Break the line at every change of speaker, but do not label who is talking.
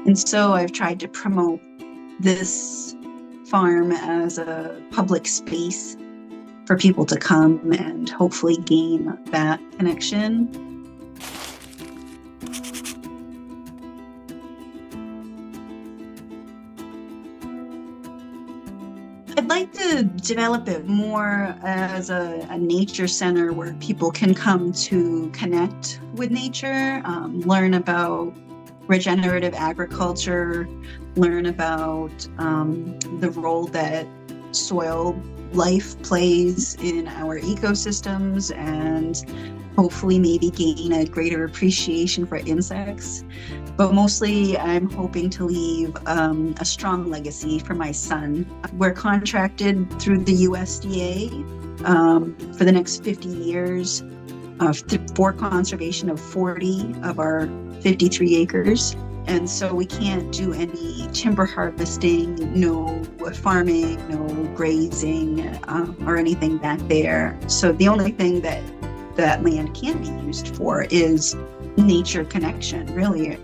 And so I've tried to promote this farm as a public space for people to come and hopefully gain that connection. I'd like to develop it more as a nature center where people can come to connect with nature, learn about regenerative agriculture, learn about the role that soil life plays in our ecosystems, and hopefully maybe gain a greater appreciation for insects. But mostly I'm hoping to leave a strong legacy for my son. We're contracted through the USDA for the next 50 years for conservation of 40 of our 53 acres. And so we can't do any timber harvesting, no farming, no grazing, or anything back there. So the only thing that land can be used for is nature connection, really.